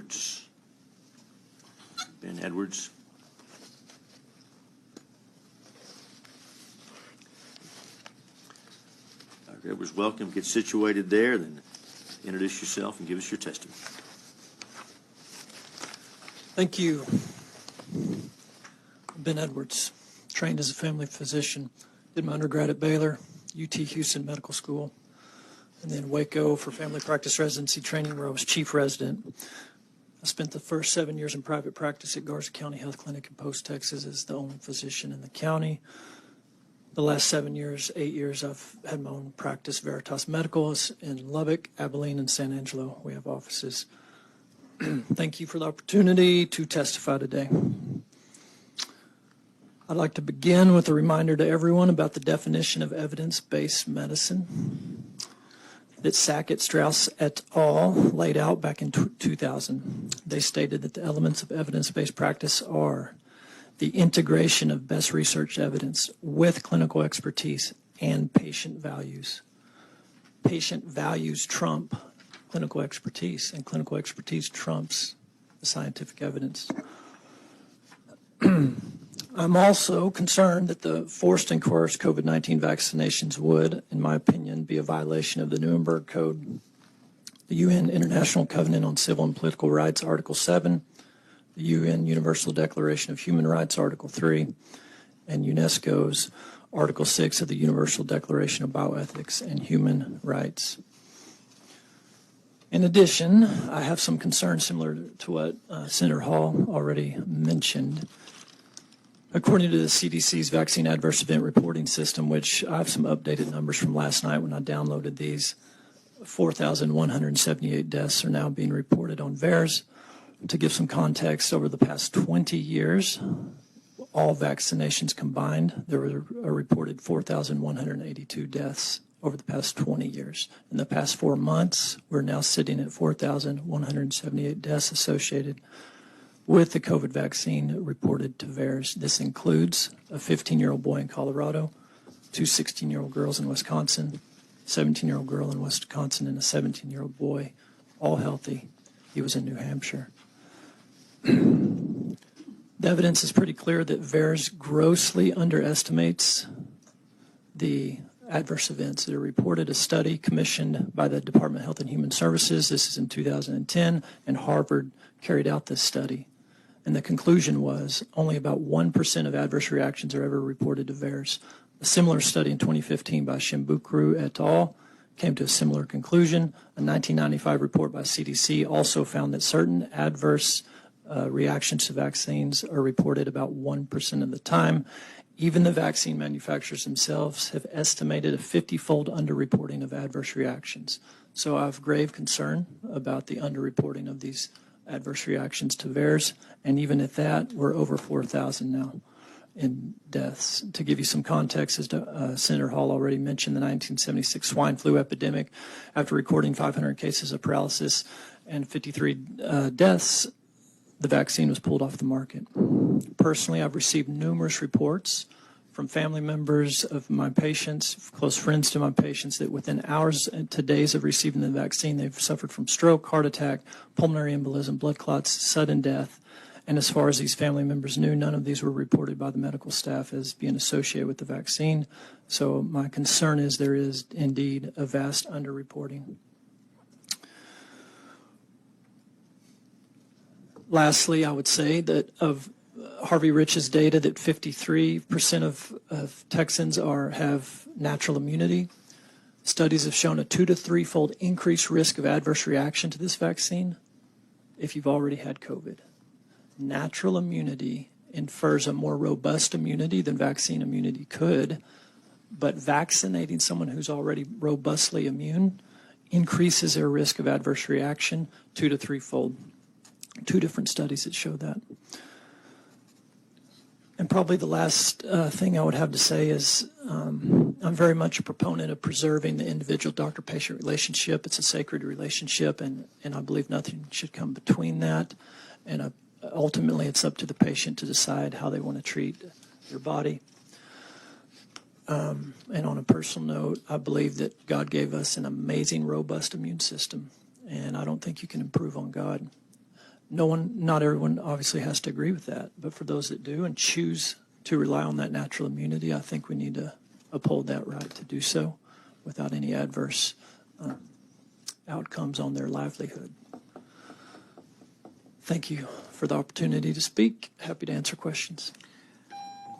Edwards. Ben Edwards. Dr. Edwards, welcome. Get situated there, then introduce yourself and give us your testimony. Thank you. Ben Edwards, trained as a family physician. Did my undergrad at Baylor, UT Houston Medical School, and then Waco for family practice residency training where I was chief resident. I spent the first 7 years in private practice at Garza County Health Clinic in Post, Texas as the only physician in the county. The last 7 years, 8 years, I've had my own practice, Veritas Medical, in Lubbock, Abilene, and San Angelo. We have offices. Thank you for the opportunity to testify today. I'd like to begin with a reminder to everyone about the definition of evidence-based medicine that Sackett, Strauss et al. Laid out back in 2000. They stated that the elements of evidence-based practice are the integration of best research evidence with clinical expertise and patient values. Patient values trump clinical expertise, and clinical expertise trumps the scientific evidence. I'm also concerned that the forced and coerced COVID-19 vaccinations would, in my opinion, be a violation of the Nuremberg Code, the UN International Covenant on Civil and Political Rights, Article 7, the UN Universal Declaration of Human Rights, Article 3, and UNESCO's Article 6 of the Universal Declaration of Bioethics and Human Rights. In addition, I have some concerns similar to what Senator Hall already mentioned. According to the CDC's Vaccine Adverse Event Reporting System, which I have some updated numbers from last night when I downloaded these, 4,178 deaths are now being reported on VAERS. To give some context, over the past 20 years, all vaccinations combined, there were a reported 4,182 deaths over the past 20 years. In the past 4 months, we're now sitting at 4,178 deaths associated with the COVID vaccine reported to VAERS. This includes a 15-year-old boy in Colorado, 2 16-year-old girls in Wisconsin, a 17-year-old girl in Wisconsin, and a 17-year-old boy, all healthy. He was in New Hampshire. The evidence is pretty clear that VAERS grossly underestimates the adverse events that are reported. A study commissioned by the Department of Health and Human Services, this is in 2010, and Harvard carried out this study. And the conclusion was only about 1% of adverse reactions are ever reported to VAERS. A similar study in 2015 by Shimbukuru et al. Came to a similar conclusion. A 1995 report by CDC also found that certain adverse reactions to vaccines are reported about 1% of the time. Even the vaccine manufacturers themselves have estimated a 50-fold underreporting of adverse reactions. So I have grave concern about the underreporting of these adverse reactions to VAERS, and even at that, we're over 4,000 now in deaths. To give you some context, as Senator Hall already mentioned, the 1976 swine flu epidemic, after recording 500 cases of paralysis and 53 deaths, the vaccine was pulled off the market. Personally, I've received numerous reports from family members of my patients, close friends to my patients, that within hours to days of receiving the vaccine, they've suffered from stroke, heart attack, pulmonary embolism, blood clots, sudden death. And as far as these family members knew, none of these were reported by the medical staff as being associated with the vaccine. So my concern is there is indeed a vast underreporting. Lastly, I would say that of Harvey Rich's data that 53% of Texans have natural immunity. Studies have shown a 2 to 3-fold increased risk of adverse reaction to this vaccine if you've already had COVID. Natural immunity infers a more robust immunity than vaccine immunity could, but vaccinating someone who's already robustly immune increases their risk of adverse reaction 2 to 3-fold. 2 different studies that show that. And probably the last thing I would have to say is I'm very much a proponent of preserving the individual doctor-patient relationship. It's a sacred relationship, and I believe nothing should come between that. And ultimately, it's up to the patient to decide how they want to treat their body. And on a personal note, I believe that God gave us an amazing, robust immune system, and I don't think you can improve on God. Not everyone obviously has to agree with that, but for those that do and choose to rely on that natural immunity, I think we need to uphold that right to do so without any adverse outcomes on their livelihood. Thank you for the opportunity to speak. Happy to answer questions.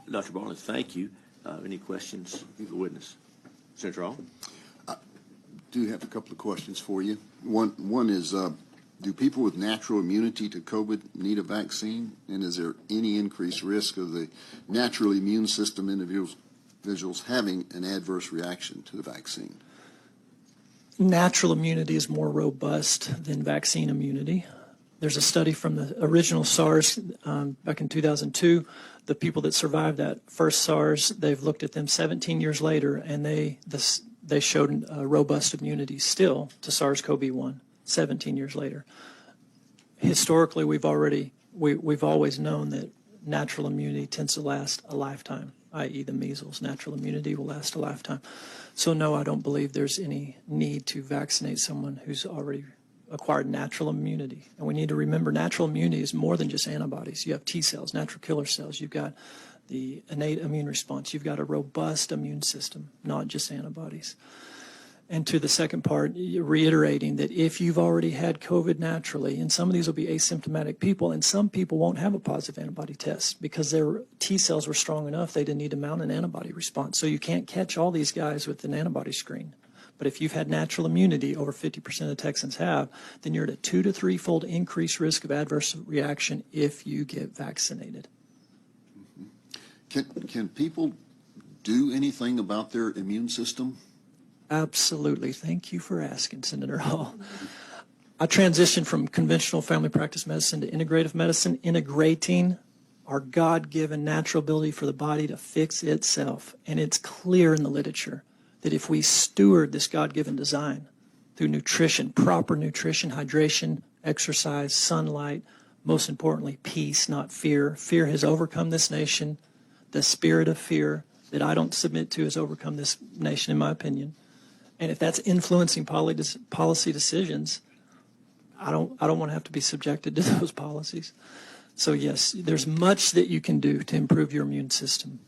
Dr. Bartlett, thank you. Any questions of the witness? Senator Hall? Do have a couple of questions for you. One is, do people with natural immunity to COVID need a vaccine? And is there any increased risk of the natural immune system individuals having an adverse reaction to the vaccine? Natural immunity is more robust than vaccine immunity. There's a study from the original SARS back in 2002. The people that survived that first SARS, they've looked at them 17 years later, and they showed robust immunity still to SARS-CoV-1 17 years later. Historically, we've always known that natural immunity tends to last a lifetime, i.e. the measles. Natural immunity will last a lifetime. So no, I don't believe there's any need to vaccinate someone who's already acquired natural immunity. And we need to remember natural immunity is more than just antibodies. You have T cells, natural killer cells. You've got the innate immune response. You've got a robust immune system, not just antibodies. And to the second part, reiterating that if you've already had COVID naturally, and some of these will be asymptomatic people, and some people won't have a positive antibody test because their T cells were strong enough they didn't need to mount an antibody response. So you can't catch all these guys with an antibody screen. But if you've had natural immunity, over 50% of Texans have, then you're at a 2 to 3-fold increased risk of adverse reaction if you get vaccinated. Can people do anything about their immune system? Absolutely. Thank you for asking, Senator Hall. I transitioned from conventional family practice medicine to integrative medicine, integrating our God-given natural ability for the body to fix itself. And it's clear in the literature that if we steward this God-given design through nutrition, proper nutrition, hydration, exercise, sunlight, most importantly, peace, not fear. Fear has overcome this nation. The spirit of fear that I don't submit to has overcome this nation, in my opinion. And if that's influencing policy decisions, I don't want to have to be subjected to those policies. So yes, there's much that you can do to improve your immune system.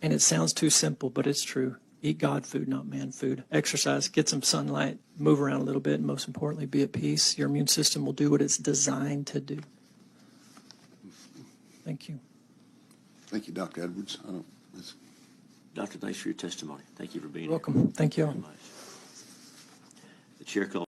And it sounds too simple, but it's true. Eat God food, not man food. Exercise, get some sunlight, move around a little bit, and most importantly, be at peace. Your immune system will do what it's designed to do. Thank you. Thank you, Dr. Edwards. Doctor, thanks for your testimony. Thank you for being You're welcome. Thank you. here. The chair calls